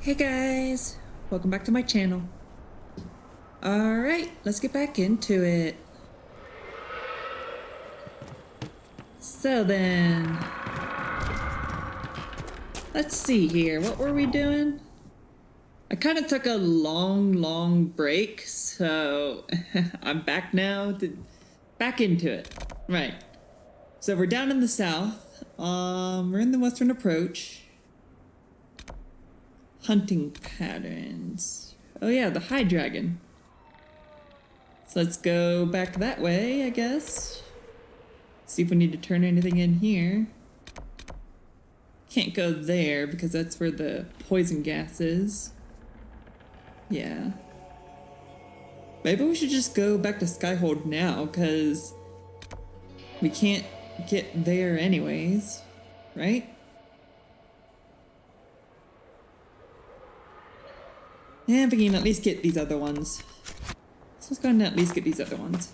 Hey guys, welcome back to my channel. Alright, let's get back into it. So then, let's see here, what were we doing? I kind of took a long break, so I'm back now, back into it. Right, so we're down in the south, we're in the western approach. Hunting patterns. Oh yeah, the high dragon. So let's go back that way, I guess. See if we need to turn anything in here. Can't go there because that's where the poison gas is. Yeah. Maybe we should just go back to Skyhold now, because we can't get there anyways, right? Yeah, we can at least get these other ones. So let's go and at least get these other ones.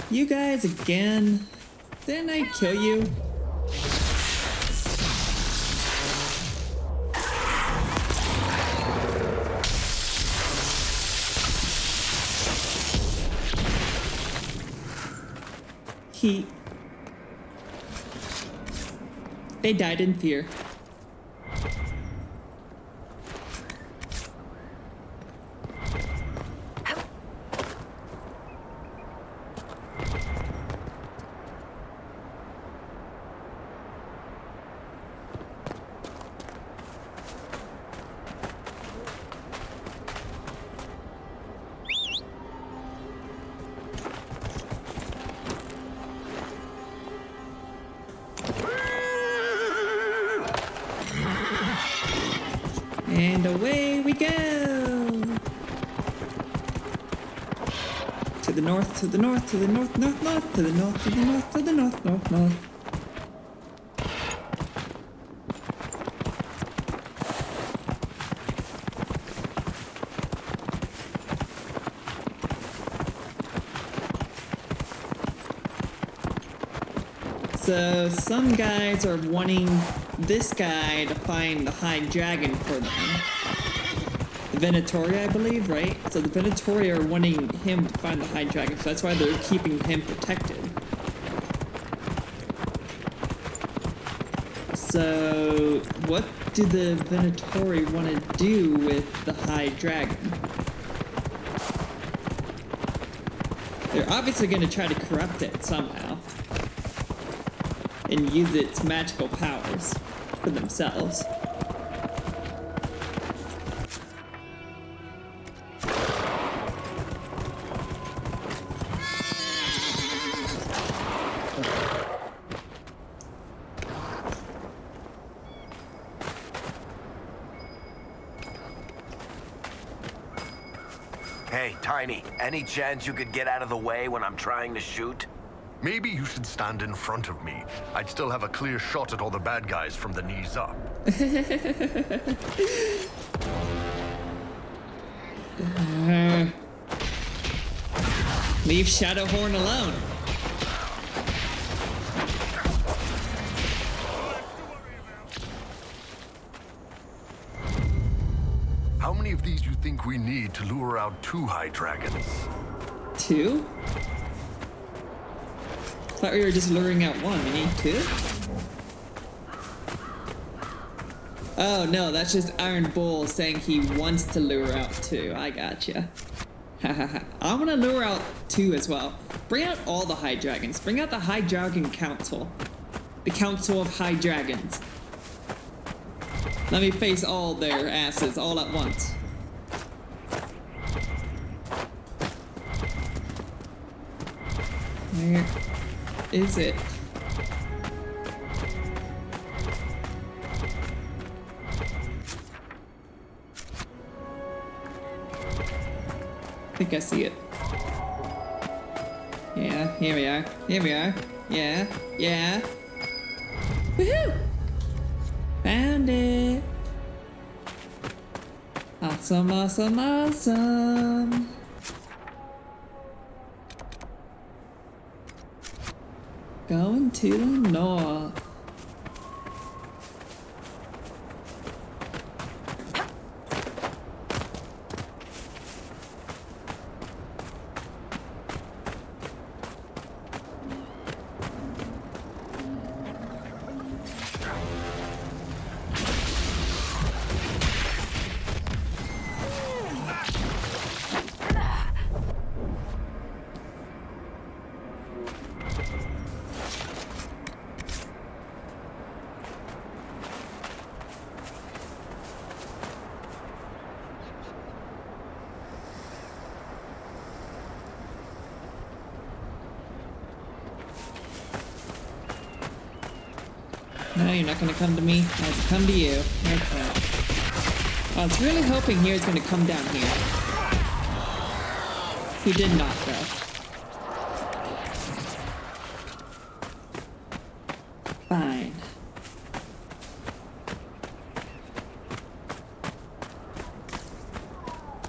You guys again. Didn't I kill you? They died in fear. And away we go! To the north, to the north, to the north, north, north, to the north, to the north, to the north, north, north. So some guys are wanting this guy to find the high dragon for them. The Venatori, I believe, right? So the Venatori are wanting him to find the high dragon, so that's why they're keeping him protected. So what do the Venatori want to do with the high dragon? They're obviously going to try to corrupt it somehow and use its magical powers for themselves. Hey, Tiny, any chance you could get out of the way when I'm trying to shoot? Maybe you should stand in front of me. I'd still have a clear shot at all the bad guys from the knees up. Leave Shadowhorn alone. How many of these do you think we need to lure out 2 high dragons? 2? Thought we were just luring out 1. We need 2? Oh no, that's just Iron Bull saying he wants to lure out 2. I gotcha. Hahaha. I want to lure out 2 as well. Bring out all the high dragons. Bring out the High Dragon Council. The Council of High Dragons. Let me face all their asses all at once. Where is it? I think I see it. Yeah, here we are. Here we are. Yeah, yeah. Woohoo! Found it. Awesome, awesome, awesome. Going to the north. No, you're not gonna come to me. I have to come to you. Okay. I was really hoping he was gonna come down here. He did not, though. Fine.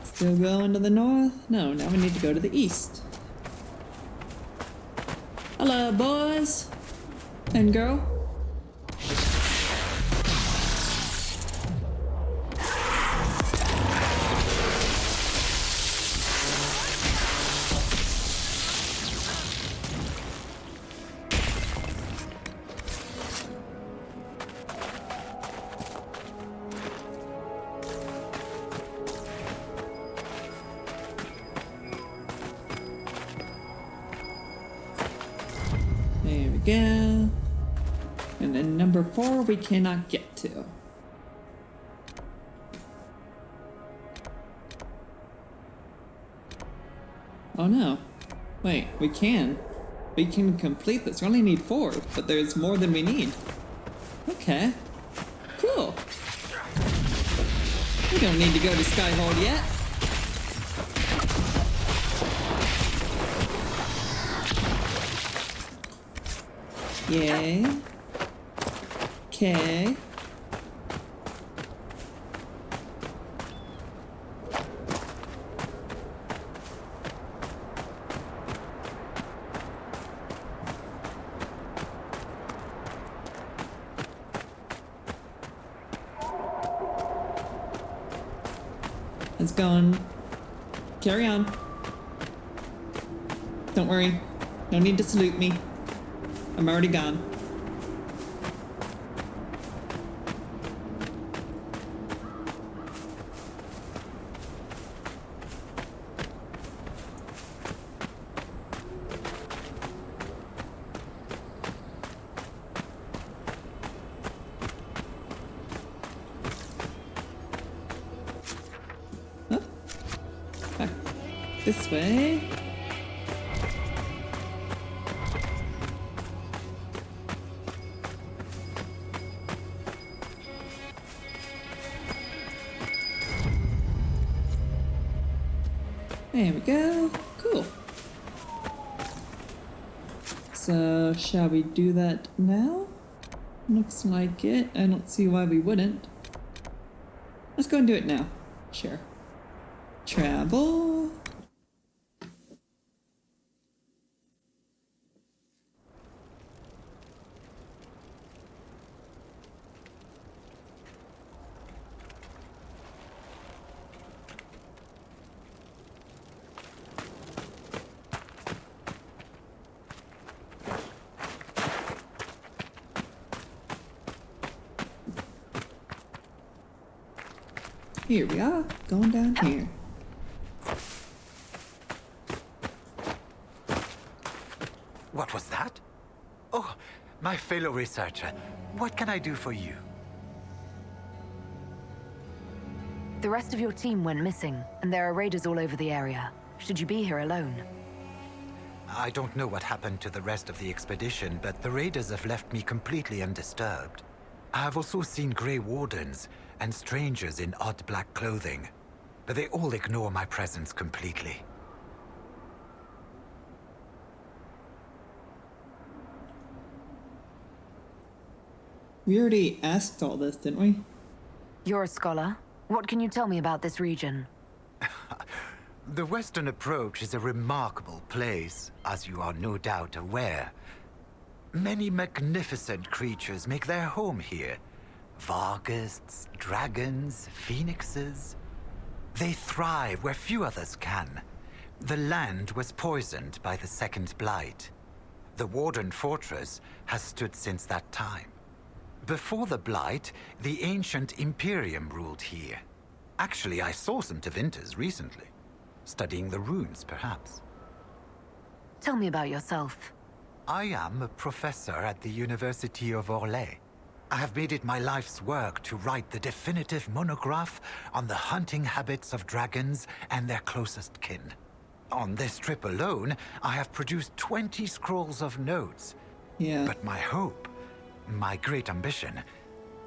Still going to the north? No, now we need to go to the east. Hello, boys and girl. There we go. And then number 4 we cannot get to. Oh no. Wait, we can. We can complete this. We only need 4, but there's more than we need. Okay. Cool. We don't need to go to Skyhold yet. Yay. Okay. It's going. Carry on. Don't worry. No need to salute me. I'm already gone. Huh? Back this way. There we go. Cool. So, shall we do that now? Looks like it. I don't see why we wouldn't. Let's go and do it now. Sure. Travel. Here we are, going down here. What was that? Oh, my fellow researcher. What can I do for you? The rest of your team went missing, and there are raiders all over the area. Should you be here alone? I don't know what happened to the rest of the expedition, but the raiders have left me completely undisturbed. I have also seen Grey Wardens and strangers in odd black clothing, but they all ignore my presence completely. We already asked all this, didn't we? You're a scholar. What can you tell me about this region? The Western Approach is a remarkable place, as you are no doubt aware. Many magnificent creatures make their home here. Varghists, dragons, phoenixes. They thrive where few others can. The land was poisoned by the Second Blight. The Warden Fortress has stood since that time. Before the Blight, the ancient Imperium ruled here. Actually, I saw some Tevinters recently. Studying the runes, perhaps. Tell me about yourself. I am a professor at the University of Orlais. I have made it my life's work to write the definitive monograph on the hunting habits of dragons and their closest kin. On this trip alone, I have produced 20 scrolls of notes. Yeah. But my hope My great ambition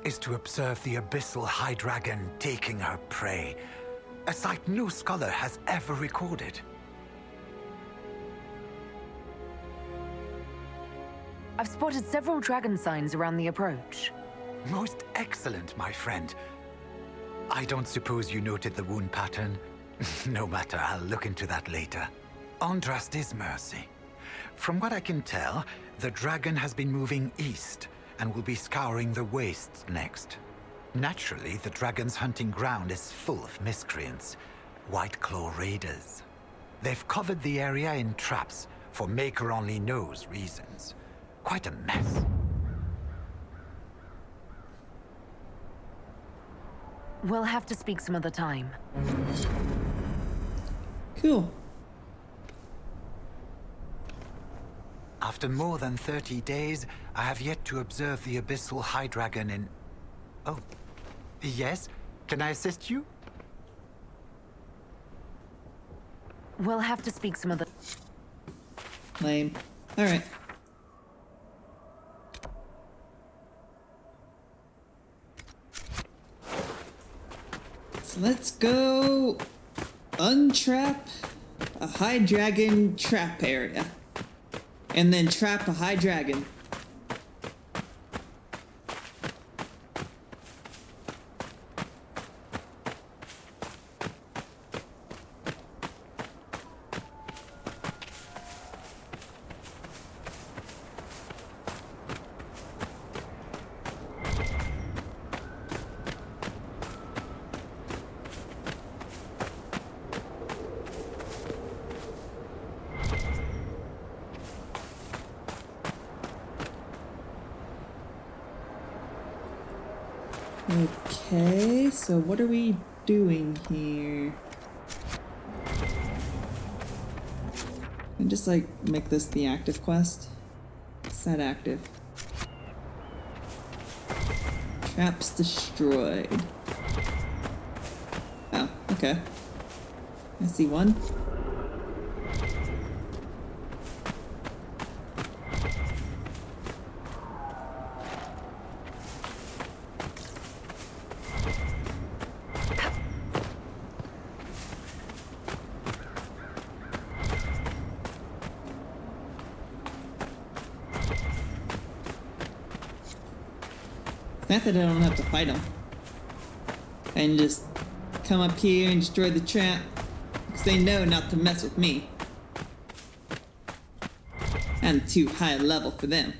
is to observe the abyssal high dragon taking her prey, a sight no scholar has ever recorded. I've spotted several dragon signs around the approach. Most excellent, my friend. I don't suppose you noted the wound pattern? No matter, I'll look into that later. Andrast is mercy. From what I can tell, the dragon has been moving east and will be scouring the wastes next. Naturally, the dragon's hunting ground is full of miscreants, White Claw raiders. They've covered the area in traps for Maker only knows reasons. Quite a mess. We'll have to speak some other time. Cool. After more than 30 days, I have yet to observe the abyssal high dragon in... Oh. Yes? Can I assist you? We'll have to speak some other... Lame. Alright. So let's go untrap a high dragon trap area. And then trap a high dragon. Okay, so what are we doing here? And just like make this the active quest. Set active. Traps destroyed. Oh, okay. I see one. Not that I don't have to fight them. And just come up here and destroy the trap. Because they know not to mess with me. I'm too high level for them.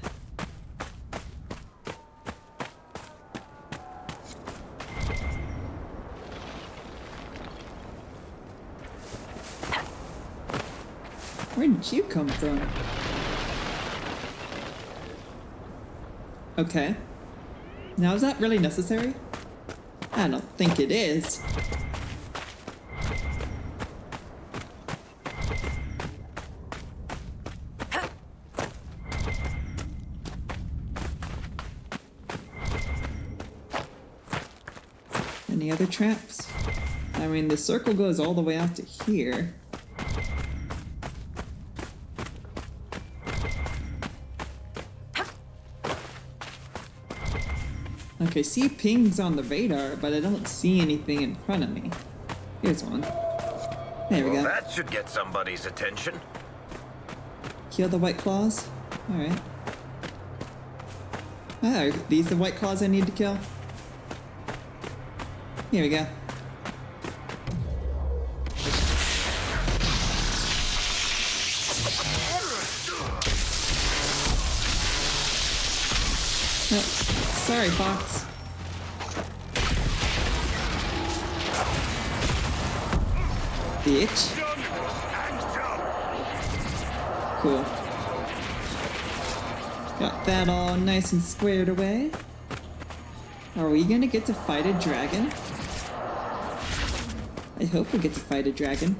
Where did you come from? Okay. Now, is that really necessary? I don't think it is. Any other traps? I mean, the circle goes all the way out to here. Okay, see pings on the radar, but I don't see anything in front of me. Here's one. There we go. That should get somebody's attention. Kill the white claws? Alright. Ah, are these the white claws I need to kill? Here we go. Oh, sorry, Fox. Bitch. Cool. Got that all nice and squared away. Are we gonna get to fight a dragon? I hope we get to fight a dragon.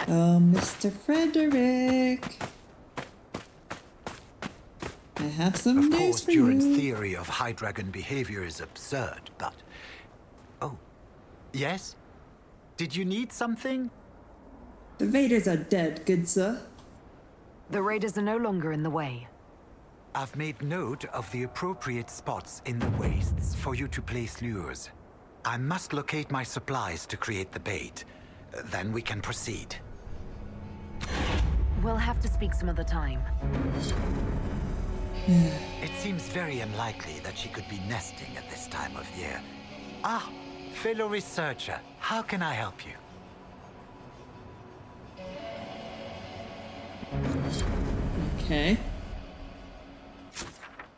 Oh, Mr. Frederick. I have some Of news course, for Durin's you. theory of high dragon behavior is absurd, but... Oh, yes? Did you need something? The Vaders are dead, good sir. The raiders are no longer in the way. I've made note of the appropriate spots in the wastes for you to place lures. I must locate my supplies to create the bait. Then we can proceed. We'll have to speak some other time. It seems very unlikely that she could be nesting at this time of year. Ah, fellow researcher, how can I help you? Okay.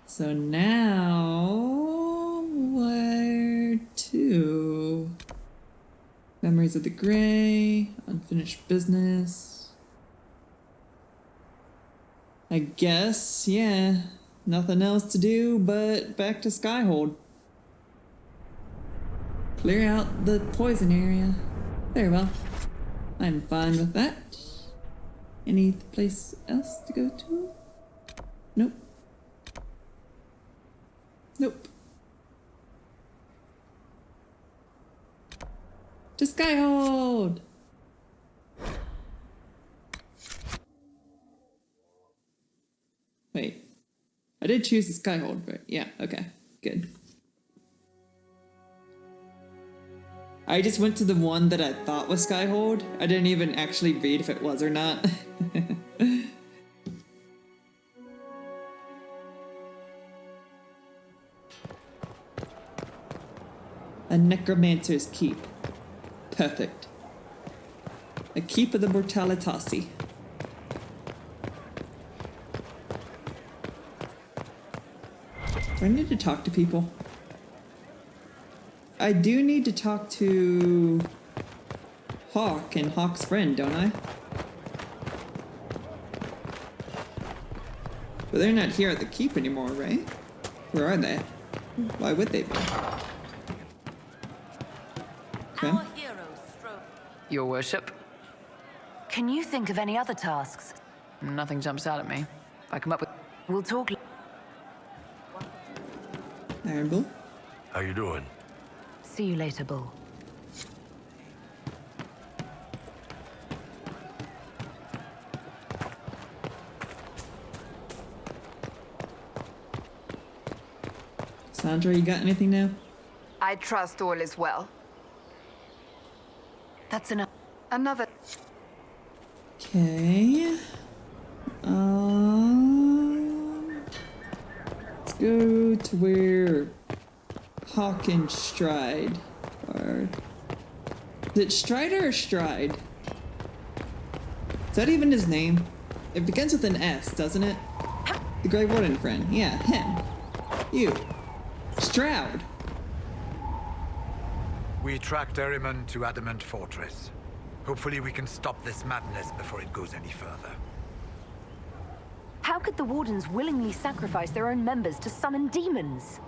So now, where to? Memories of the Grey, unfinished business. I guess, yeah, nothing else to do but back to Skyhold. Clear out the poison area. Very well. I'm fine with that. Any place else to go to? Nope. Nope. To Skyhold! Wait. I did choose the Skyhold, but yeah, okay. Good. I just went to the one that I thought was Skyhold. I didn't even actually read if it was or not. A necromancer's keep. Perfect. A keep of the Mortalitasi. Do I need to talk to people? I do need to talk to Hawk and Hawk's friend, don't I? But they're not here at the keep anymore, right? Where are they? Why would they be? Okay. Your worship? Can you think of any other tasks? Nothing jumps out at me. If I come up with... We'll talk. Iron Bull. How you doing? See you later, Bull. Sandra, you got anything now? I trust all is well. That's enough. Another. Okay. Let's go to where Hawk and Stride are. Is it Strider or Stride? Is that even his name? It begins with an S, doesn't it? The Grey Warden friend. Yeah, him. You. Stroud. We tracked Ehrman to Adamant Fortress. Hopefully we can stop this madness before it goes any further. How could the Wardens willingly sacrifice their own members to summon demons?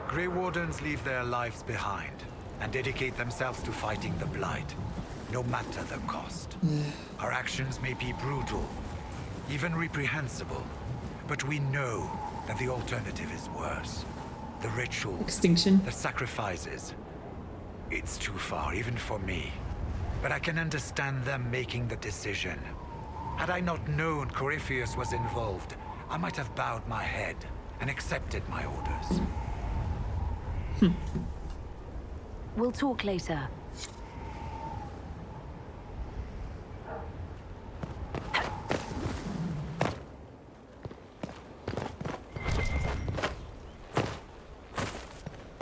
Grey Wardens leave their lives behind and dedicate themselves to fighting the Blight, no matter the cost. Our actions may be brutal, even reprehensible, but we know that the alternative is worse. The rituals, Extinction. the sacrifices. It's too far, even for me. But I can understand them making the decision. Had I not known Corypheus was involved, I might have bowed my head and accepted my orders. We'll talk later.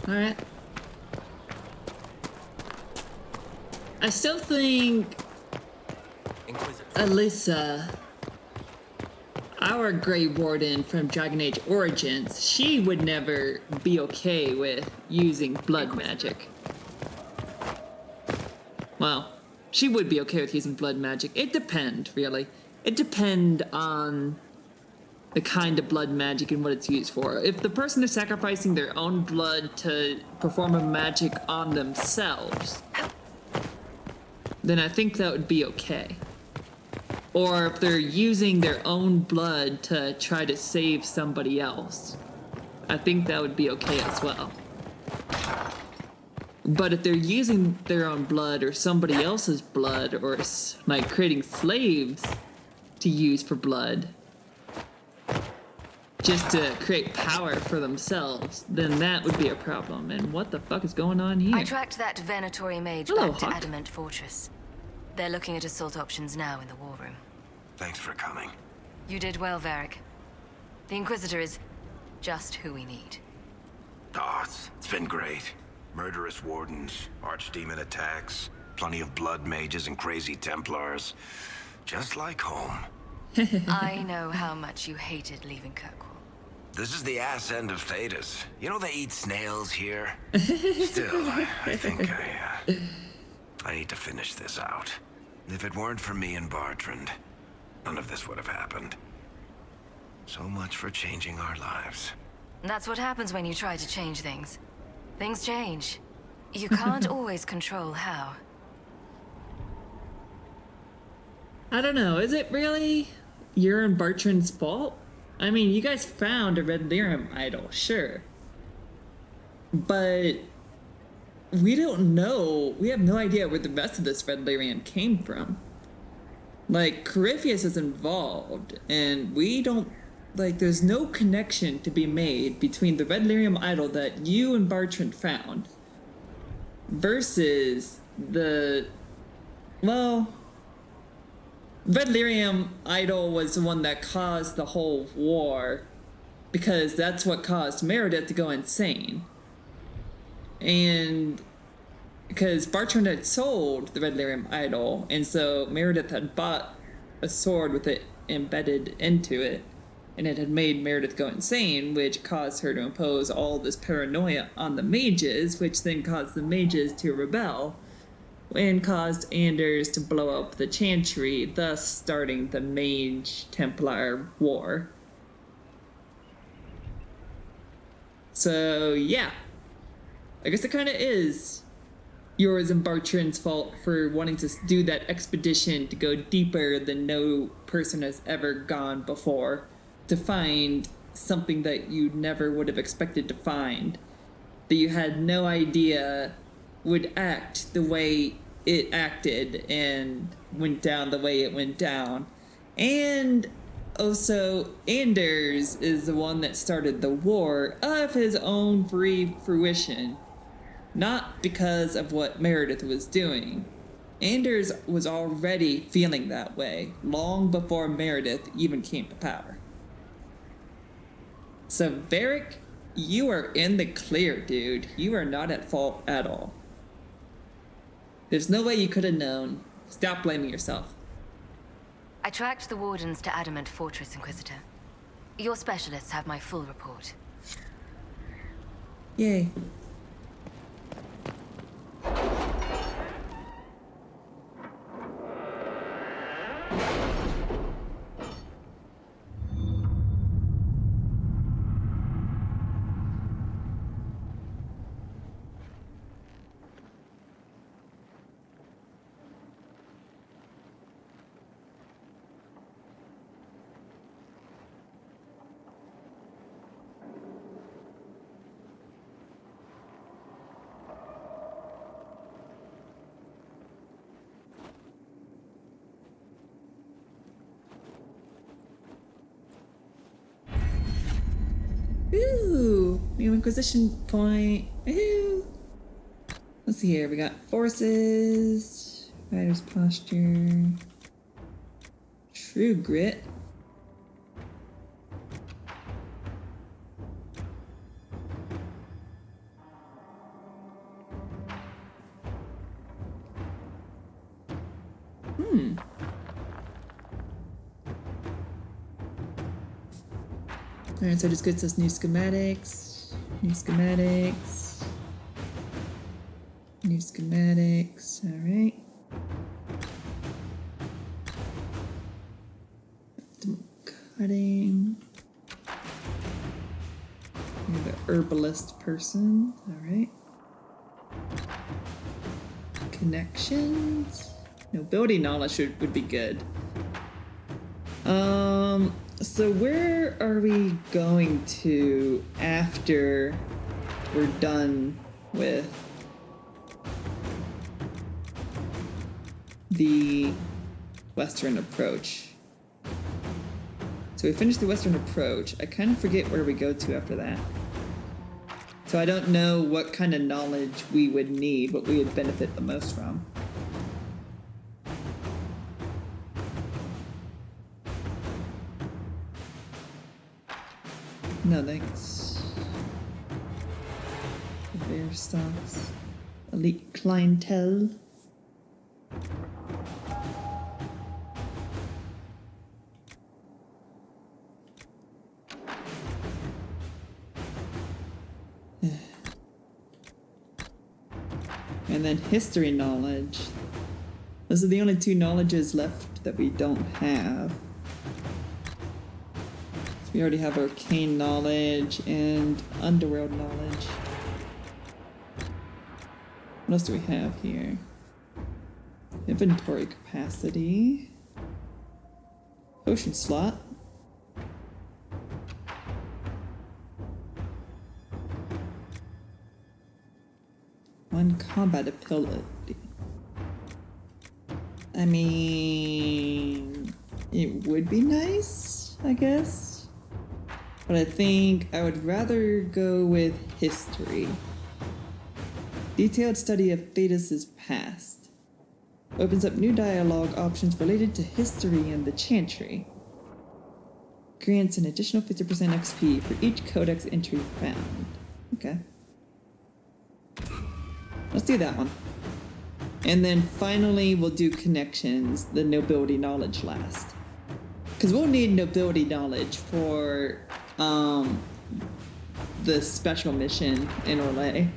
Alright. I still think Alyssa, our Grey Warden from Dragon Age Origins, she would never be okay with using blood magic. Well, she would be okay with using blood magic. It depends, really. It depends on the kind of blood magic and what it's used for. If the person is sacrificing their own blood to perform a magic on themselves, then I think that would be okay. or if they're using their own blood to try to save somebody else. I think that would be okay as well. But if they're using their own blood or somebody else's blood, or like creating slaves to use for blood, just to create power for themselves, then that would be a problem. And what the fuck is going on here? I tracked that Venatori mage Hello, back to Hawk. Adamant Fortress. They're looking at assault options now in the war room. Thanks for coming. You did well, Varric. The Inquisitor is just who we need. Oh, it's been great. Murderous wardens, archdemon attacks, plenty of blood mages and crazy Templars. Just like home. I know how much you hated leaving Kirkwall. This is the ass end of Thedas. You know they eat snails here? Still, I think I need to finish this out. If it weren't for me and Bartrand, none of this would have happened. So much for changing our lives. And that's what happens when you try to change things. Things change. You can't always control how. I don't know. Is it really your and Bartrand's fault? I mean, you guys found a Red Lyrium idol, sure. But we don't know. We have no idea where the rest of this Red Lyrium came from. Like, Corypheus is involved, and we don't... Like, there's no connection to be made between the Red Lyrium idol that you and Bartrand found versus the... Well... Red Lyrium idol was the one that caused the whole war, because that's what caused Meredith to go insane. And because Bartrand had sold the Red Lyrium idol, and so Meredith had bought a sword with it embedded into it, and it had made Meredith go insane, which caused her to impose all this paranoia on the mages, which then caused the mages to rebel, and caused Anders to blow up the Chantry, thus starting the Mage-Templar War. So, yeah. I guess it kind of is yours and Bartrand's fault for wanting to do that expedition to go deeper than no person has ever gone before, to find something that you never would have expected to find, that you had no idea would act the way it acted and went down the way it went down. And also, Anders is the one that started the war of his own free fruition, not because of what Meredith was doing. Anders was already feeling that way long before Meredith even came to power. So, Varric, you are in the clear, dude. You are not at fault at all. There's no way you could have known. Stop blaming yourself. I tracked the wardens to Adamant Fortress, Inquisitor. Your specialists have my full report. Yay. Ooh, new Inquisition point. Ooh. Let's see here. We got forces, fighter's posture, true grit. Alright, so it just gets us new schematics, alright. Cutting. You're the herbalist person, alright. Connections. Nobility knowledge would be good. So where are we going to after we're done with the western approach? So we finished the western approach. I kind of forget where we go to after that. So I don't know what kind of knowledge we would need, what we would benefit the most from. No thanks. Bear stocks. Elite clientele. And then history knowledge. Those are the only two knowledges left that we don't have. So we already have arcane knowledge and underworld knowledge. What else do we have here? Inventory capacity. Potion slot. One combat ability. I mean, it would be nice, I guess. But I think I would rather go with history. Detailed study of Thetis' past. Opens up new dialogue options related to history and the Chantry. Grants an additional 50% XP for each codex entry found. Okay. Let's do that one. And then finally we'll do connections, the nobility knowledge last. Because we'll need nobility knowledge for the special mission in Orlais.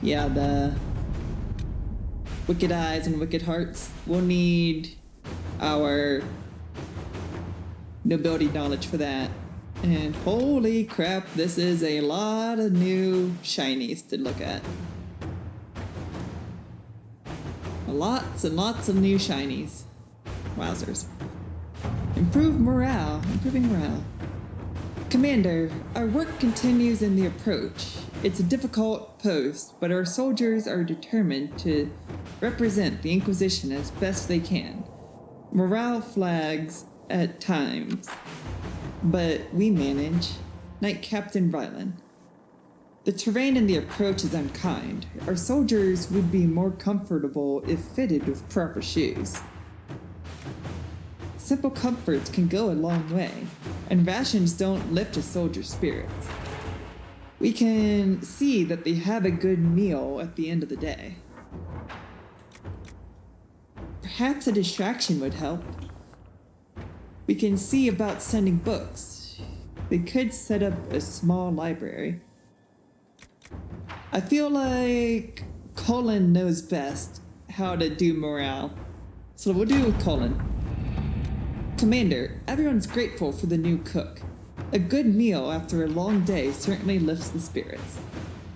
Yeah, the Wicked Eyes and Wicked Hearts. We'll need our nobility knowledge for that. And holy crap, this is a lot of new shinies to look at. Lots and lots of new shinies. Wowzers. Improving morale. Commander, our work continues in the approach. It's a difficult post, but our soldiers are determined to represent the Inquisition as best they can. Morale flags at times, but we manage. Knight Captain Rylan. The terrain in the approach is unkind. Our soldiers would be more comfortable if fitted with proper shoes. Simple comforts can go a long way, and rations don't lift a soldier's spirits. We can see that they have a good meal at the end of the day. Perhaps a distraction would help. We can see about sending books. They could set up a small library. I feel like Colin knows best how to do morale, so we'll do with Colin. Commander, everyone's grateful for the new cook. A good meal after a long day certainly lifts the spirits.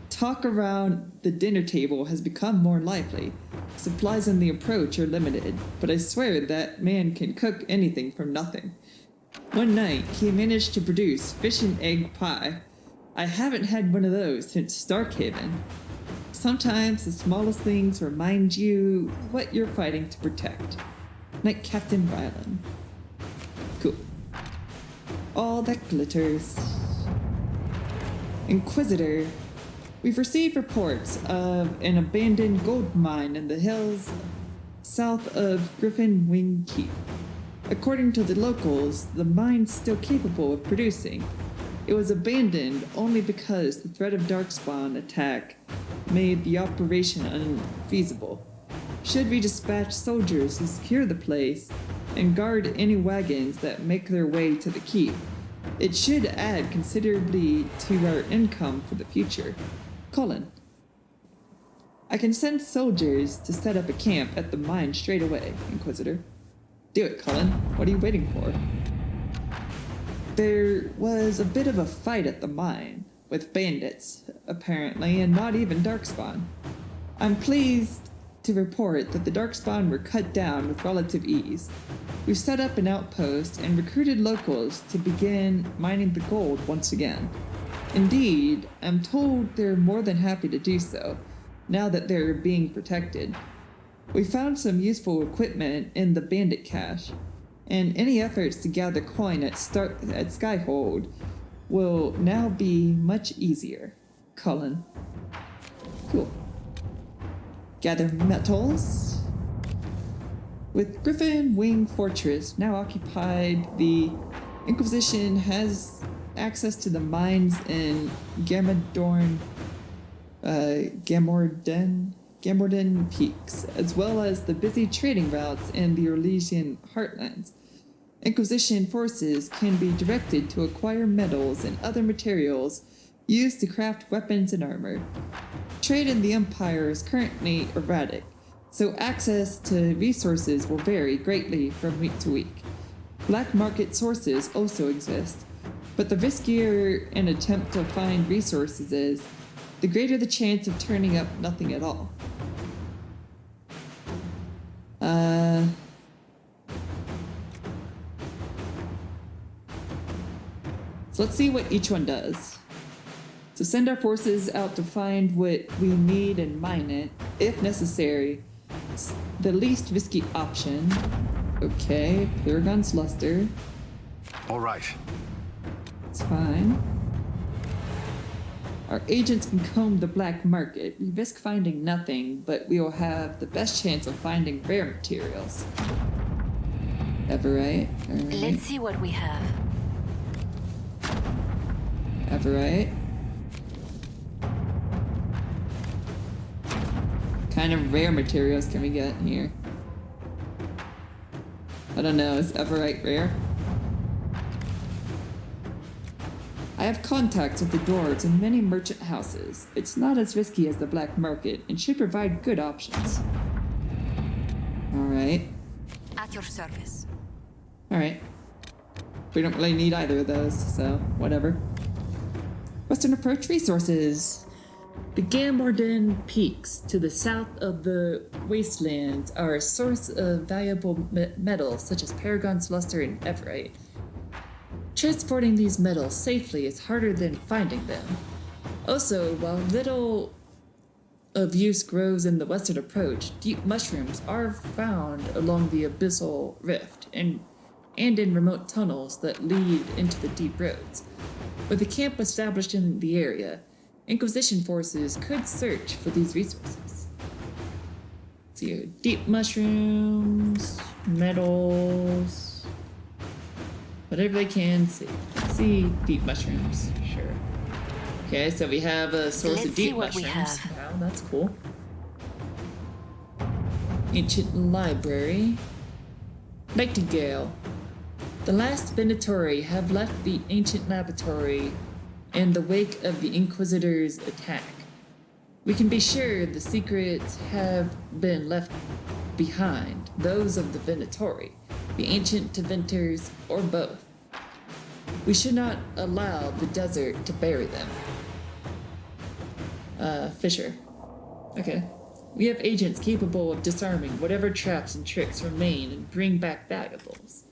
Talk around the dinner table has become more lively. Supplies on the approach are limited, but I swear that man can cook anything from nothing. One night, he managed to produce fish and egg pie. I haven't had one of those since Starkhaven. Sometimes the smallest things remind you what you're fighting to protect. Knight Captain Rylan. Cool. All that glitters. Inquisitor. We've received reports of an abandoned gold mine in the hills south of Griffin Wing Keep. According to the locals, the mine's still capable of producing. It was abandoned only because the threat of Darkspawn attack made the operation unfeasible. Should we dispatch soldiers to secure the place and guard any wagons that make their way to the keep, it should add considerably to our income for the future. Colin. I can send soldiers to set up a camp at the mine straight away, Inquisitor. Do it, Colin. What are you waiting for? There was a bit of a fight at the mine, with bandits, apparently, and not even Darkspawn. I'm pleased to report that the Darkspawn were cut down with relative ease. We've set up an outpost and recruited locals to begin mining the gold once again. Indeed, I'm told they're more than happy to do so, now that they're being protected. We found some useful equipment in the bandit cache, and any efforts to gather coin at Skyhold will now be much easier. Cullen. Cool. Gather metals. With Griffin Wing Fortress now occupied, the Inquisition has access to the mines in Gamordin Peaks, as well as the busy trading routes in the Orlesian heartlands. Inquisition forces can be directed to acquire metals and other materials used to craft weapons and armor. Trade in the Empire is currently erratic, so access to resources will vary greatly from week to week. Black market sources also exist, but the riskier an attempt to find resources is, the greater the chance of turning up nothing at all. So let's see what each one does. So send our forces out to find what we need and mine it, if necessary. It's the least risky option. Okay, Paragon's Luster. All right. It's fine. Our agents can comb the black market. We risk finding nothing, but we will have the best chance of finding rare materials. Everite. Alright. Let's see what we have. Everite. Kind of rare materials can we get here? I don't know, is Everite rare? I have contacts with the dwarves in many merchant houses. It's not as risky as the black market and should provide good options. Alright. At your service. Alright. We don't really need either of those, so whatever. Western Approach resources. The Gamordin Peaks to the south of the wastelands are a source of valuable metals such as Paragon's Luster and Everite. Transporting these metals safely is harder than finding them. Also, while little of use grows in the Western Approach, deep mushrooms are found along the Abyssal Rift and in remote tunnels that lead into the deep roads. With a camp established in the area, Inquisition forces could search for these resources. Let's see here. Deep mushrooms, metals, whatever they can see. Let's see deep mushrooms. Sure. Okay, so we have a source of deep mushrooms. Wow, that's cool. Ancient library. Nightingale. The last Venatori have left the ancient laboratory in the wake of the Inquisitor's attack. We can be sure the secrets have been left behind, those of the Venatori, the ancient Teventers, or both. We should not allow the desert to bury them. Fisher. Okay. We have agents capable of disarming whatever traps and tricks remain and bring back valuables.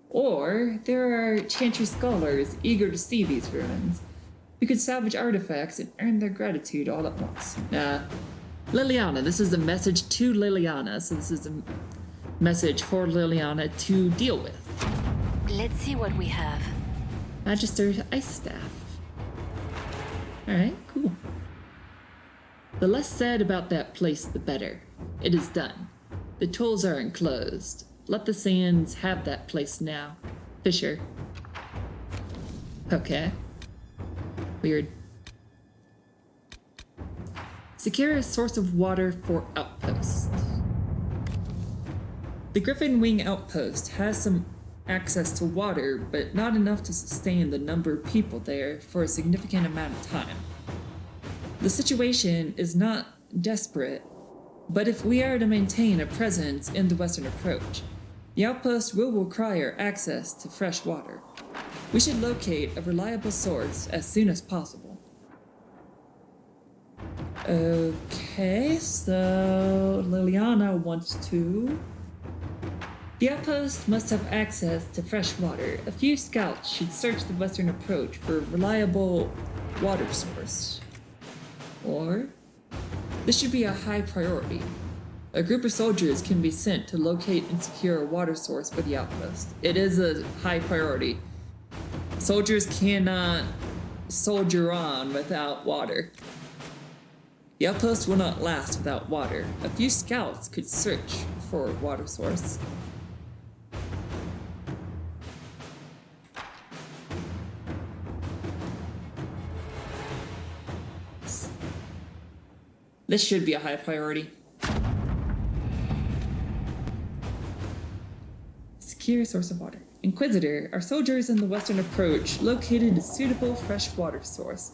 Or there are Chantry scholars eager to see these ruins. We could salvage artifacts and earn their gratitude all at once. Liliana, this is a message to Liliana, so this is a message for Liliana to deal with. Let's see what we have. Magister's Ice Staff. Alright, cool. The less said about that place, the better. It is done. The tools are enclosed. Let the Sands have that place now. Fisher. Okay. Weird. Secure a source of water for outpost. The Griffin Wing outpost has some access to water, but not enough to sustain the number of people there for a significant amount of time. The situation is not desperate, but if we are to maintain a presence in the Western Approach, the outpost will require access to fresh water. We should locate a reliable source as soon as possible. Okay. Okay, so Liliana wants to. The outpost must have access to fresh water. A few scouts should search the western approach for a reliable water source. Or, this should be a high priority. A group of soldiers can be sent to locate and secure a water source for the outpost. It is a high priority. Soldiers cannot soldier on without water. The outpost will not last without water. A few scouts could search for a water source. This should be a high priority. Secure a source of water. Inquisitor, our soldiers in the western approach located a suitable fresh water source.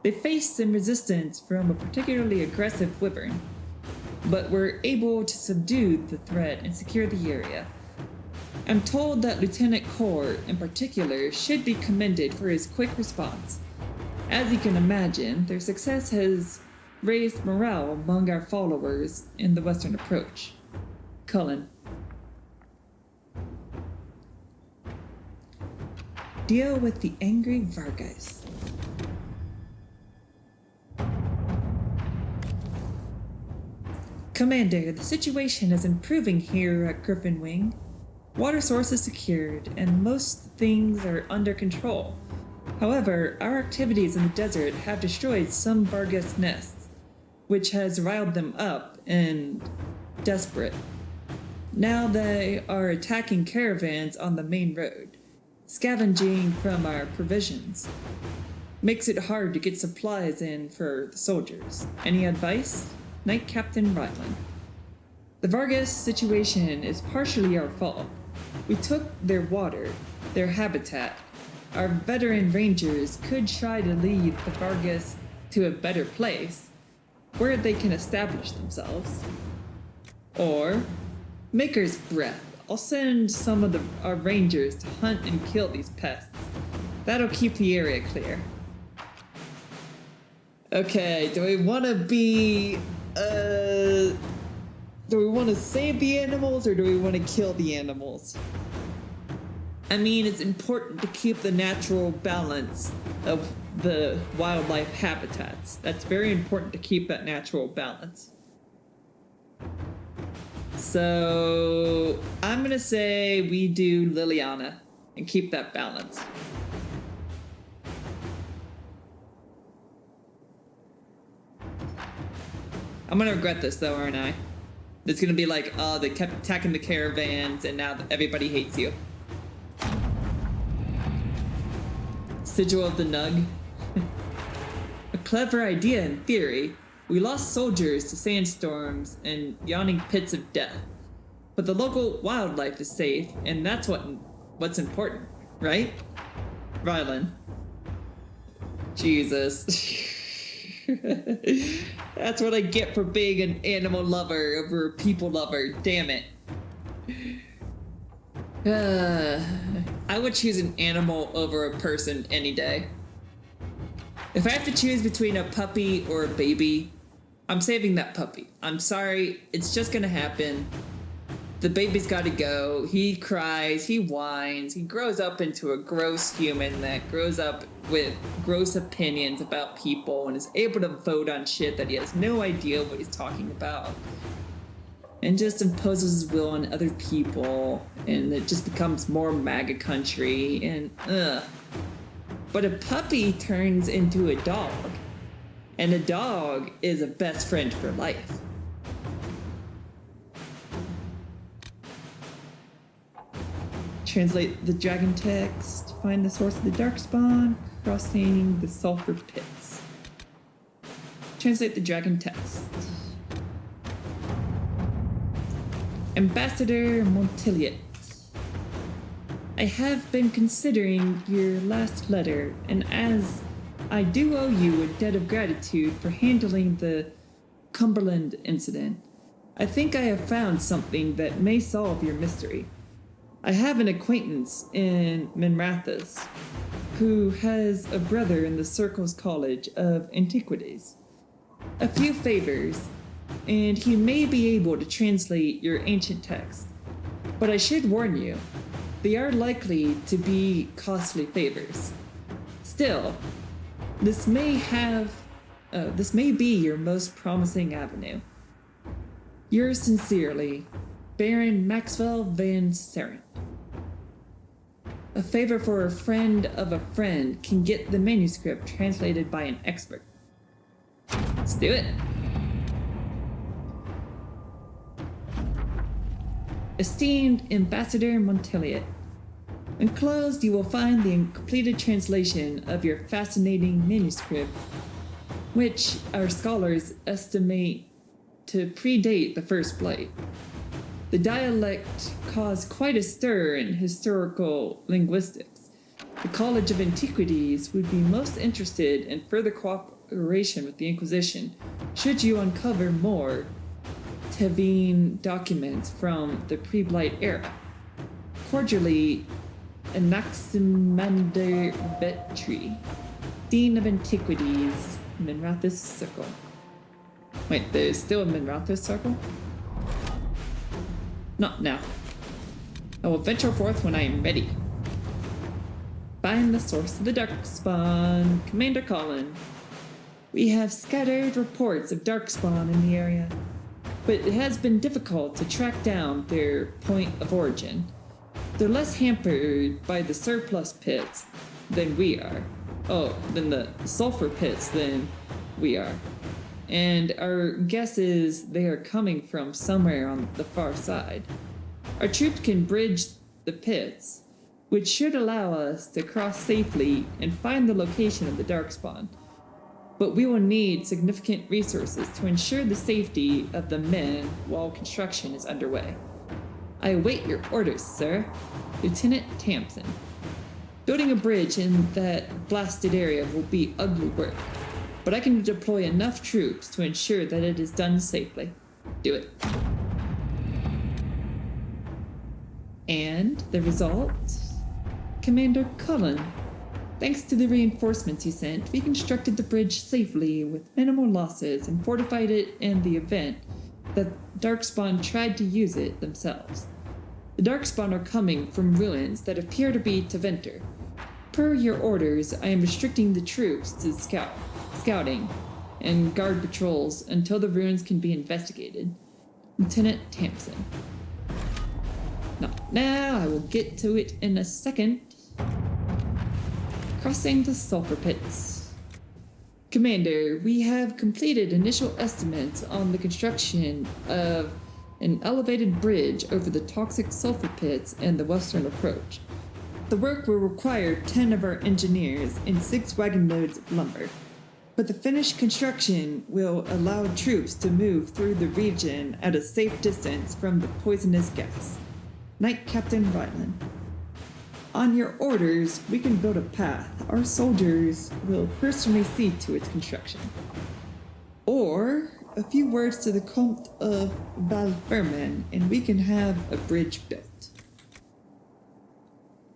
They faced some resistance from a particularly aggressive wyvern, but were able to subdue the threat and secure the area. I'm told that Lieutenant Core, in particular, should be commended for his quick response. As you can imagine, their success has raised morale among our followers in the western approach. Cullen. Deal with the angry Vargas. Commander, the situation is improving here at Griffin Wing. Water source is secured, and most things are under control. However, our activities in the desert have destroyed some Vargas nests, which has riled them up and desperate. Now they are attacking caravans on the main road, scavenging from our provisions. Makes it hard to get supplies in for the soldiers. Any advice? Knight Captain Ryland. The Vargas situation is partially our fault. We took their water, their habitat. Our veteran rangers could try to lead the Vargas to a better place, where they can establish themselves. Or, Maker's Breath. I'll send some of our rangers to hunt and kill these pests. That'll keep the area clear. Okay, do we want to be... do we want to save the animals or do we want to kill the animals? I mean, it's important to keep the natural balance of the wildlife habitats. That's very important to keep that natural balance. So, I'm gonna say we do Liliana and keep that balance. I'm gonna regret this though, aren't I? It's gonna be like, oh, they kept attacking the caravans and now everybody hates you. Sigil of the Nug. A clever idea in theory. We lost soldiers to sandstorms and yawning pits of death. But the local wildlife is safe, and that's what's important, right? Rylan. Jesus. That's what I get for being an animal lover over a people lover. Damn it. I would choose an animal over a person any day. If I have to choose between a puppy or a baby, I'm saving that puppy. I'm sorry, it's just gonna happen. The baby's gotta go. He cries, he whines, he grows up into a gross human that grows up with gross opinions about people and is able to vote on shit that he has no idea what he's talking about. And just imposes his will on other people, and it just becomes more MAGA country, and But a puppy turns into a dog, and a dog is a best friend for life. Translate the dragon text, find the source of the darkspawn, crossing the sulfur pits. Translate the dragon text. Ambassador Montiliet. I have been considering your last letter, and as I do owe you a debt of gratitude for handling the Cumberland incident, I think I have found something that may solve your mystery. I have an acquaintance in Minrathus who has a brother in the Circle's College of Antiquities. a few favors, and he may be able to translate your ancient text. But I should warn you, they are likely to be costly favors. Still, this may be your most promising avenue. Yours sincerely, Baron Maxwell Van Sarent. A favor for a friend of a friend can get the manuscript translated by an expert. Let's do it. Esteemed Ambassador Monteliet, enclosed you will find the completed translation of your fascinating manuscript, which our scholars estimate to predate the First Blight. The dialect caused quite a stir in historical linguistics. The College of Antiquities would be most interested in further cooperation with the Inquisition should you uncover more Tevene documents from the pre-Blight era. Cordially, Anaximander Betri, Dean of Antiquities, Minrathous Circle. Wait, there's still a Minrathous Circle? Not now. I will venture forth when I am ready. Find the source of the Darkspawn, Commander Colin. We have scattered reports of Darkspawn in the area, but it has been difficult to track down their point of origin. They're less hampered by the surplus pits than we are. Than the sulfur pits than we are. And our guess is they are coming from somewhere on the far side. Our troops can bridge the pits, which should allow us to cross safely and find the location of the Darkspawn. But we will need significant resources to ensure the safety of the men while construction is underway. I await your orders, sir. Lieutenant Tamsin. Building a bridge in that blasted area will be ugly work, but I can deploy enough troops to ensure that it is done safely. Do it. And the result? Commander Cullen. Thanks to the reinforcements you sent, we constructed the bridge safely with minimal losses and fortified it in the event that Darkspawn tried to use it themselves. The Darkspawn are coming from ruins that appear to be Teventer. Per your orders, I am restricting the troops to scouting and guard patrols until the ruins can be investigated. Lieutenant Tamsin. Not now, I will get to it in a second. Crossing the sulfur pits. Commander, we have completed initial estimates on the construction of an elevated bridge over the toxic sulfur pits and the western approach. The work will require 10 of our engineers and 6 wagon loads of lumber, but the finished construction will allow troops to move through the region at a safe distance from the poisonous gas. Knight Captain Ryland. On your orders, we can build a path. Our soldiers will personally see to its construction. Or a few words to the Comte of Valferman, and we can have a bridge built.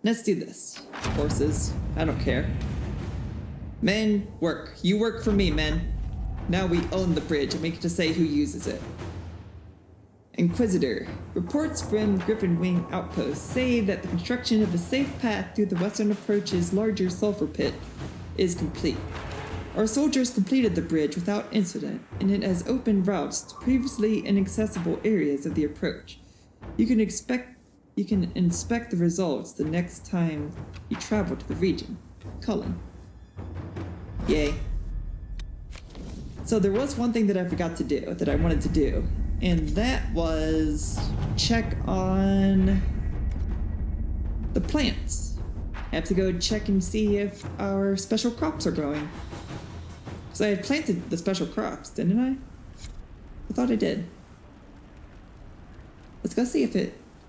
Let's do this. Horses, I don't care. Men, work. You work for me, men. Now we own the bridge and we get to say who uses it. Inquisitor, reports from Griffin Wing Outpost say that the construction of a safe path through the western approach's larger sulfur pit is complete. Our soldiers completed the bridge without incident, and it has opened routes to previously inaccessible areas of the approach. You can inspect the results the next time you travel to the region. Cullen. Yay. So there was one thing that I forgot to do, that I wanted to do, and that was check on the plants. I have to go check and see if our special crops are growing. Because I had planted the special crops, didn't I? I thought I did. Let's go see if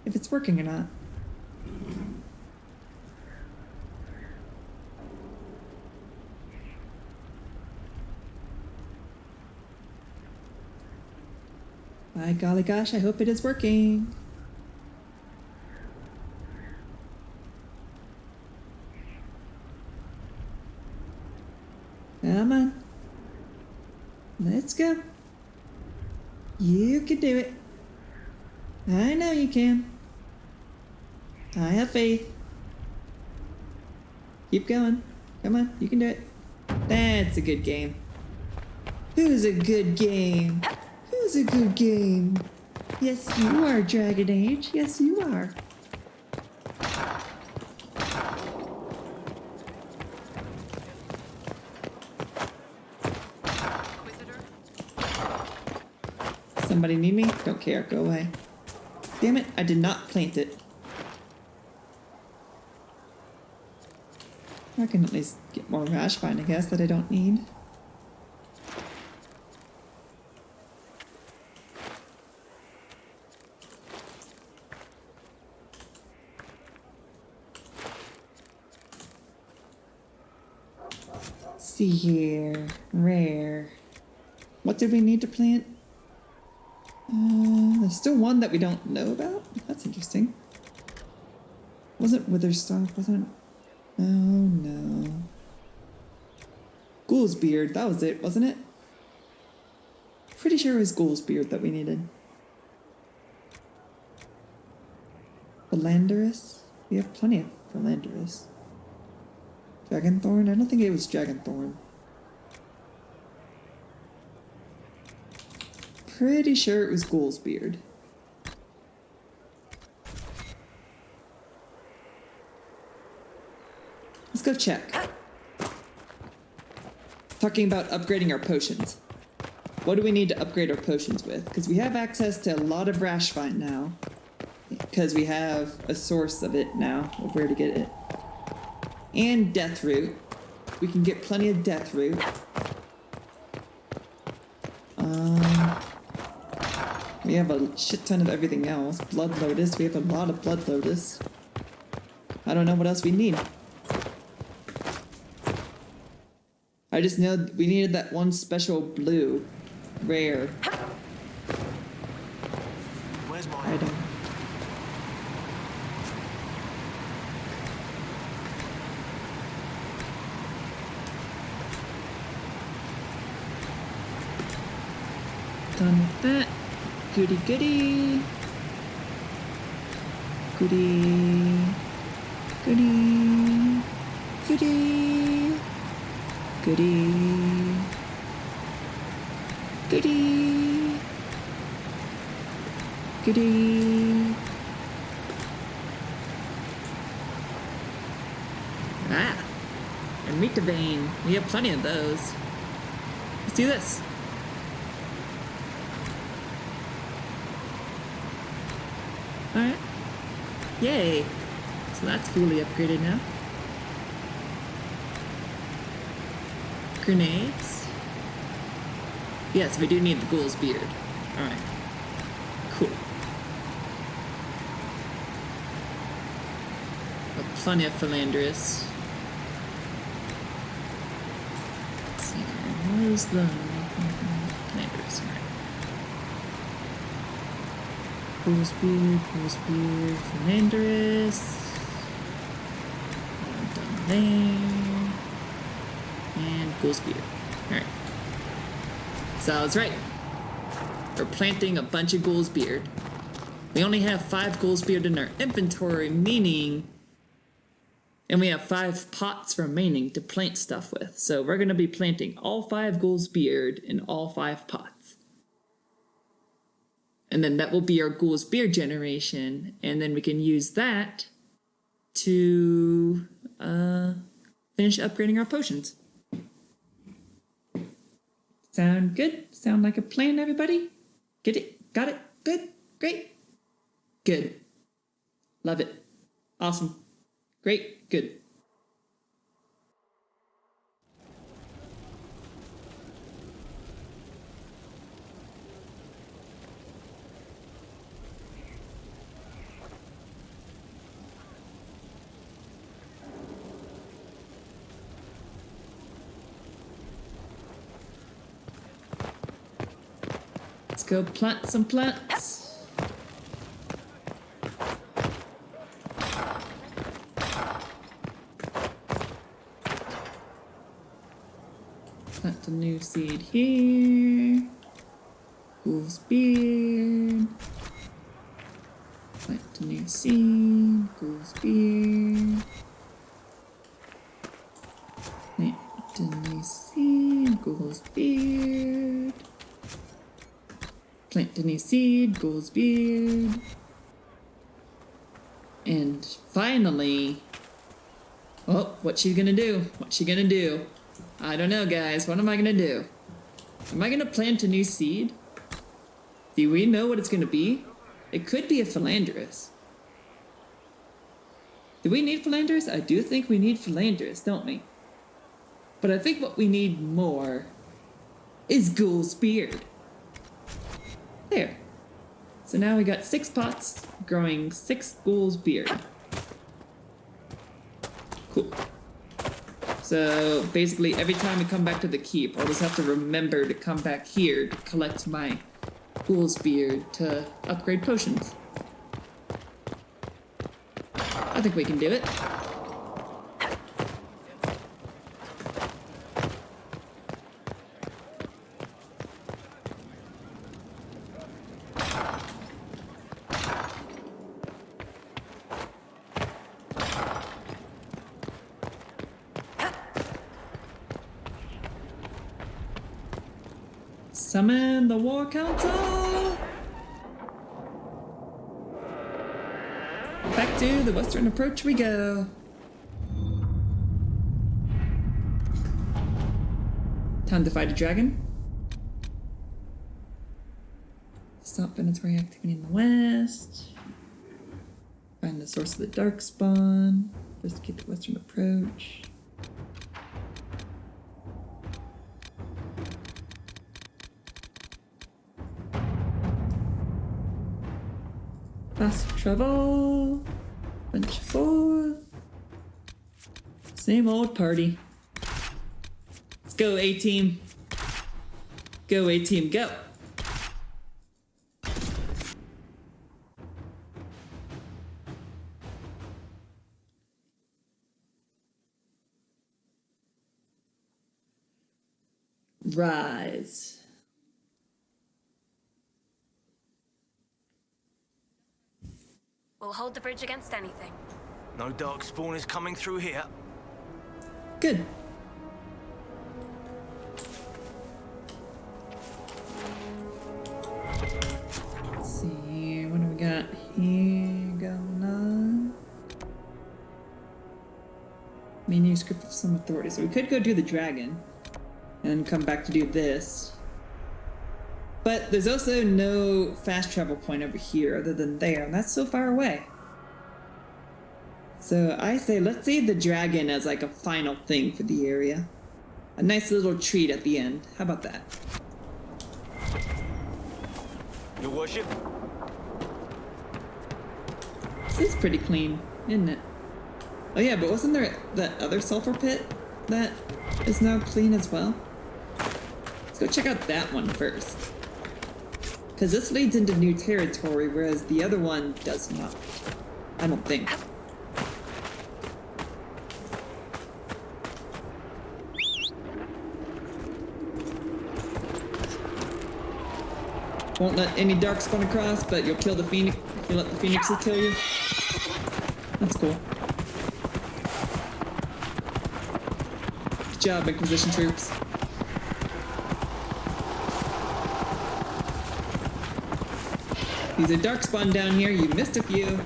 it's working or not. By golly gosh, I hope it is working. Come on. Let's Let's go. You can do it. I know you can. I have faith. Keep going. Come on, you can do it. That's a good game. Who's a good game? Who's a good game? Yes, you are, Dragon Age. Yes, you are. Somebody need me? Don't care. Go away. Damn it, I did not plant it. I can at least get more rash vine, I guess, that I don't need. Let's see here. Rare. What did we need to plant? There's still one that we don't know about. That's interesting. Wasn't Witherstock, wasn't... Oh no. Ghoul's Beard, that was it, wasn't it? Pretty sure it was Ghoul's Beard that we needed. Philanderous? We have plenty of Philanderous. Dragonthorn? I don't think it was Dragonthorn. Pretty sure it was Ghoul's Beard. Let's go check. Talking about upgrading our potions. What do we need to upgrade our potions with? Because we have access to a lot of rash vine now. Because we have a source of it now, of where to get it. And death root. We can get plenty of death root. We have a shit ton of everything else. Blood lotus. We have a lot of blood lotus. I don't know what else we need. I just know we needed that one special blue. Rare. Where's my... Item. Done with that. Goody goody. Goody. Goody. Goody. Goody. Goody. Goody. Ah. Ermita vein. We have plenty of those. Let's do this. Alright. Yay. So that's fully upgraded now. Grenades. Yes, we do need the Ghoul's Beard. Alright. Cool. Plenty of Philandrous. Let's see here. Where's the Philandrous? Alright. Ghoul's Beard, Philandrous. Done there. And Ghoul's Beard. Alright. So I was right. We're planting a bunch of Ghoul's Beard. We only have 5 Ghoul's Beard in our inventory, meaning... And we have 5 pots remaining to plant stuff with. So we're going to be planting all 5 Ghoul's Beard in all 5 pots. And then that will be our Ghoul's Beard generation. And then we can use that to finish upgrading our potions. Sound good? Sound like a plan, everybody? Get it? Got it? Good? Great? Good. Love it. Awesome. Great. Good. Let's go plant some plants. Plant a new seed here. Ghoul's beard. Plant a new seed. Ghoul's beard. Plant a new seed. Ghoul's beard. Plant a new seed. Ghoul's beard. And finally, oh, what's she gonna do? What's she gonna do? I don't know, guys. What am I gonna do? Am I gonna plant a new seed? Do we know what it's gonna be? It could be a philanderous. Do we need philanderous? I do think we need philanderous, don't we? But I think what we need more is Ghoul's beard. There. So now we got 6 pots growing 6 Ghoul's beard. Cool. So basically every time we come back to the keep, I'll just have to remember to come back here to collect my Ghoul's beard to upgrade potions. I think we can do it. Summon the War Council! Back to the western approach we go. Time to fight a dragon. Stop inventory activity in the west. Find the source of the dark spawn. Investigate the western approach. Fast travel. Bunch 4. Same old party. Let's go, A-Team. Go, A-Team, go. Rise. We'll hold the bridge against anything. No dark spawn is coming through here. Good. Let's see, what do we got here going on? Manuscript of some authority. So we could go do the dragon and come back to do this. But there's also no fast travel point over here other than there, and that's so far away. So I say let's save the dragon as like a final thing for the area. A nice little treat at the end. How about that? Your worship? This is pretty clean, isn't it? Oh yeah, but wasn't there that other sulfur pit that is now clean as well? Let's go check out that one first. Because this leads into new territory, whereas the other one does not. I don't think. Won't let any dark spawn across, but you'll kill the phoenix. You'll let the phoenixes kill you. That's cool. Good job, Inquisition troops. These are dark spawn down here. You missed a few.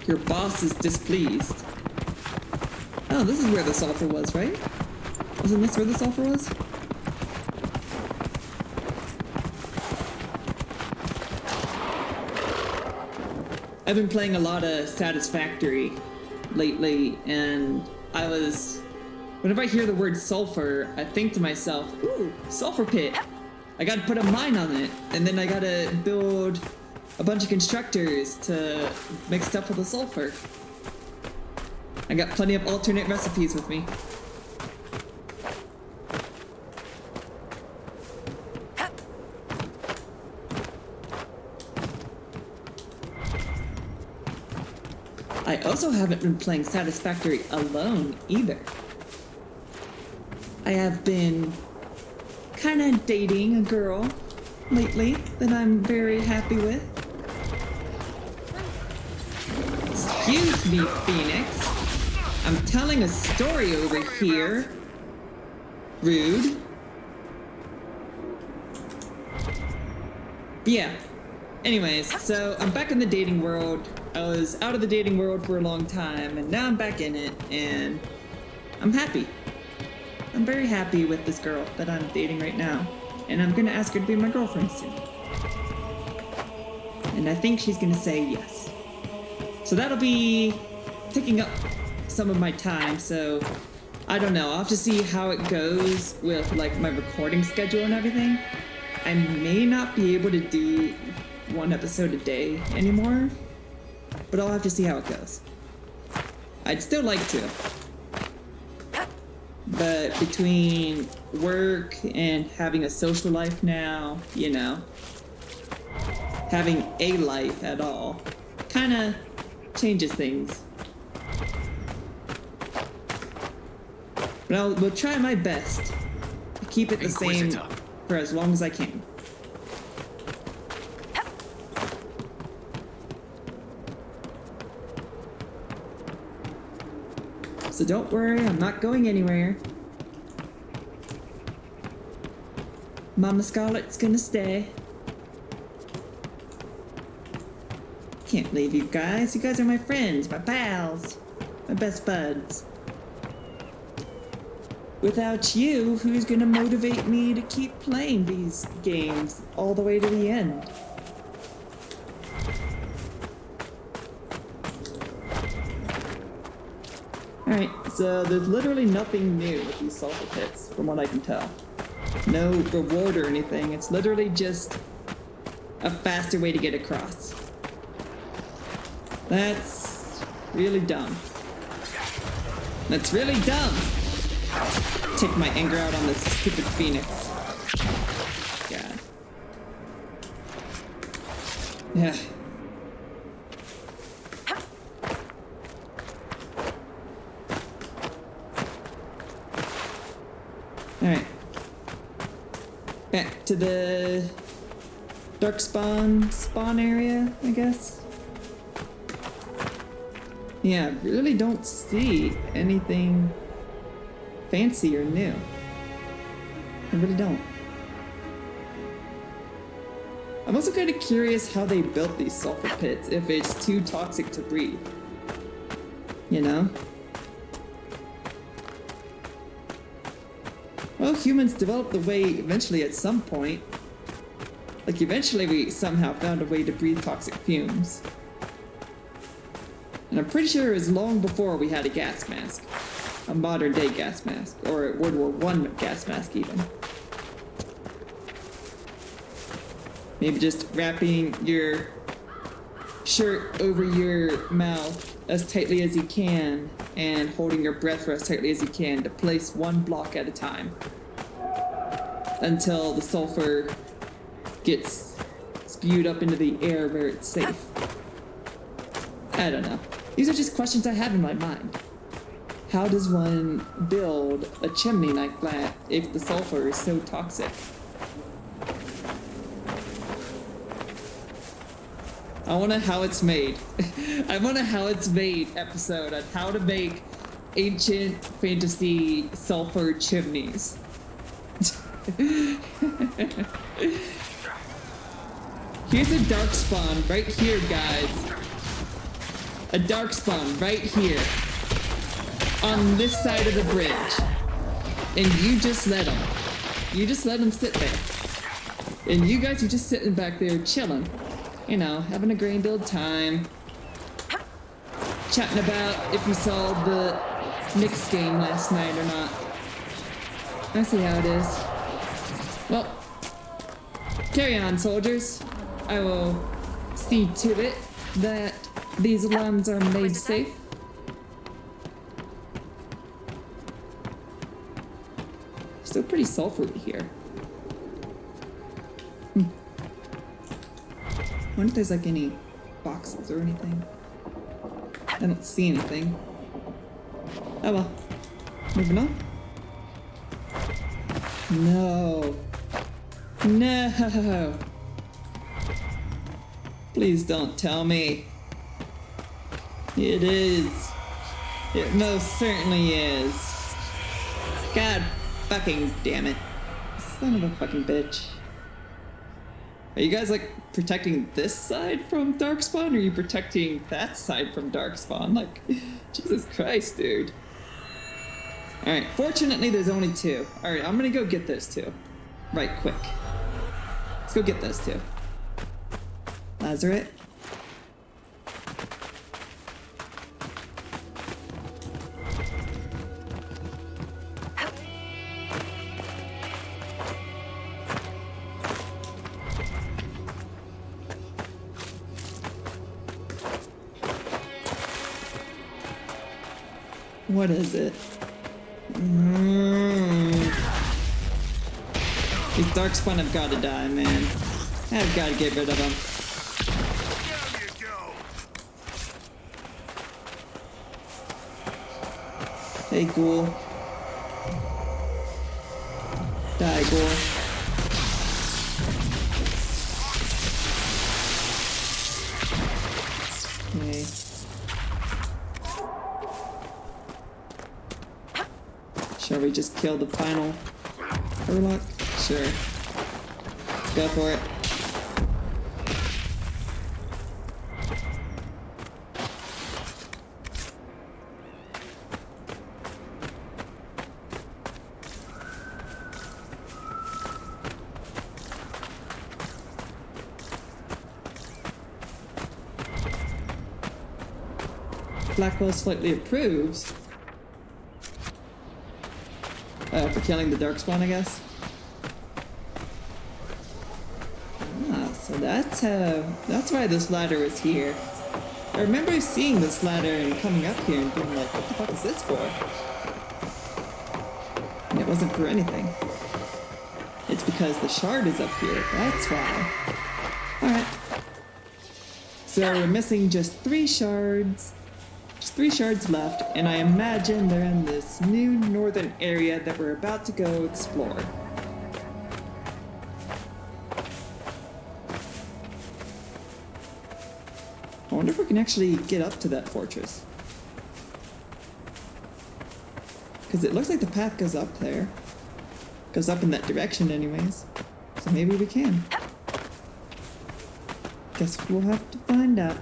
Your boss is displeased. Oh, this is where the sulfur was, right? Wasn't this where the sulfur was? I've been playing a lot of Satisfactory lately, and whenever I hear the word sulfur, I think to myself, ooh, sulfur pit. I gotta put a mine on it, and then I gotta build a bunch of constructors to make stuff with the sulfur. I got plenty of alternate recipes with me. I also haven't been playing Satisfactory alone either. I have been kind of dating a girl lately that I'm very happy with. Excuse me, Phoenix. I'm telling a story over here. Rude. Yeah. Anyways, so I'm back in the dating world. I was out of the dating world for a long time, and now I'm back in it, and I'm happy. I'm very happy with this girl that I'm dating right now, and I'm gonna ask her to be my girlfriend soon. And I think she's gonna say yes. So that'll be taking up some of my time, so I don't know. I'll have to see how it goes with like my recording schedule and everything. I may not be able to do one episode a day anymore, but I'll have to see how it goes. I'd still like to. But between work and having a social life now, you know, having a life at all, kind of changes things. But we'll try my best to keep it the same for as long as I can. So don't worry, I'm not going anywhere. Mama Scarlet's gonna stay. Can't leave you guys. You guys are my friends, my pals, my best buds. Without you, who's gonna motivate me to keep playing these games all the way to the end? Alright, so there's literally nothing new with these sulfur pits, from what I can tell. No reward or anything, it's literally just a faster way to get across. That's really dumb. That's really dumb! Take my anger out on this stupid Phoenix. God. Yeah. Alright. Back to the spawn area, I guess. Yeah, really don't see anything fancy or new. I really don't. I'm also kind of curious how they built these sulfur pits, if it's too toxic to breathe. You know? Well, humans developed the way eventually at some point. Like, eventually we somehow found a way to breathe toxic fumes. And I'm pretty sure it was long before we had a gas mask. A modern day gas mask. Or a World War I gas mask, even. Maybe just wrapping your shirt over your mouth as tightly as you can and holding your breath for as tightly as you can to place one block at a time until the sulfur gets spewed up into the air where it's safe. I don't know. These are just questions I have in my mind. How does one build a chimney like that if the sulfur is so toxic? I want a how it's made. I want a how it's made episode on how to make ancient fantasy sulfur chimneys. Here's a dark spawn right here, guys. A dark spawn right here. On this side of the bridge. And you just let them. You just let them sit there. And you guys are just sitting back there chilling. You know, having a grand old time. Chatting about if you saw the Knicks game last night or not. I see how it is. Well, carry on, soldiers. I will see to it that these alarms are made safe. Still pretty sulfury here. I wonder if there's like any boxes or anything. I don't see anything. Oh well. Moving on. No. No! Please don't tell me. It is. It most certainly is. God fucking damn it. Son of a fucking bitch. Are you guys like protecting this side from Darkspawn, or are you protecting that side from Darkspawn? Like, Jesus Christ, dude. Alright, fortunately there's only two. Alright, I'm gonna go get those two. Right, quick. Let's go get those two. Lazarus. What is it? These Darkspawn have got to die, man. I've got to get rid of them. Hey, ghoul. Die, ghoul. Okay. Shall we just kill the final Urlock? Sure. Let's go for it. Blackwell slightly approves. For killing the Darkspawn, I guess. Ah, so that's why this ladder is here. I remember seeing this ladder and coming up here and being like, what the fuck is this for? And it wasn't for anything. It's because the shard is up here, that's why. Alright. So we're missing just 3 shards. Just 3 shards left, and I imagine they're in this new northern area that we're about to go explore. I wonder if we can actually get up to that fortress. Because it looks like the path goes up there. Goes up in that direction anyways. So maybe we can. Guess we'll have to find out.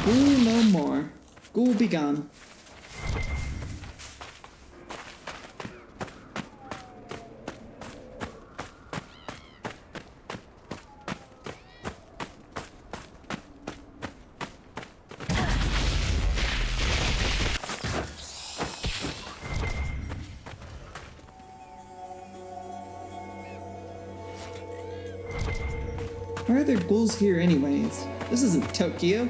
Ghoul no more. Ghoul be gone. Why are there ghouls here anyways? This isn't Tokyo.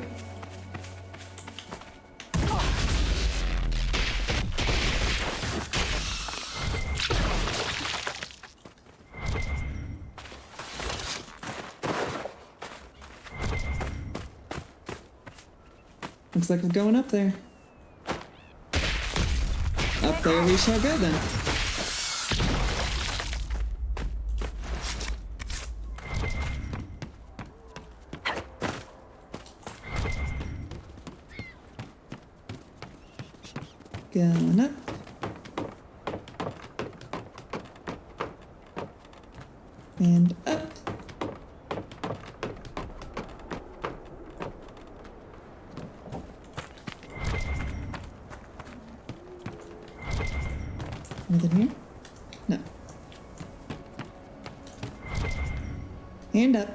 Looks like we're going up there. Up there we shall go then. Going up. And up. Anything here? No. And up.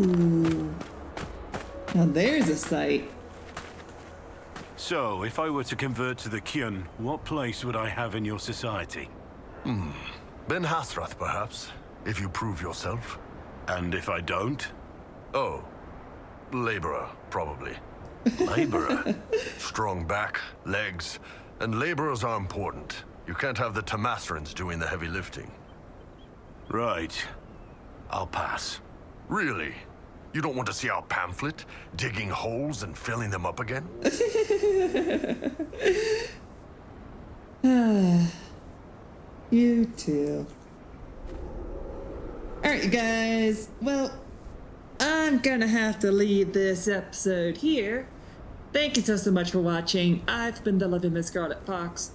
Ooh. Now there's a sight. So, if I were to convert to the Kyun, what place would I have in your society? Ben Hasrath, perhaps, if you prove yourself. And if I don't? Oh, laborer, probably. Laborer? Strong back, legs, and laborers are important. You can't have the Tamasrans doing the heavy lifting. Right. I'll pass. Really? You don't want to see our pamphlet? Digging holes and filling them up again? You too. Alright, you guys. Well, I'm gonna have to leave this episode here. Thank you so much for watching. I've been the loving Miss Scarlet Fox.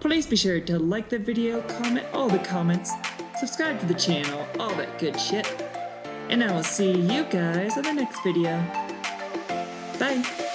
Please be sure to like the video, comment all the comments, subscribe to the channel, all that good shit. And I will see you guys in the next video. Bye.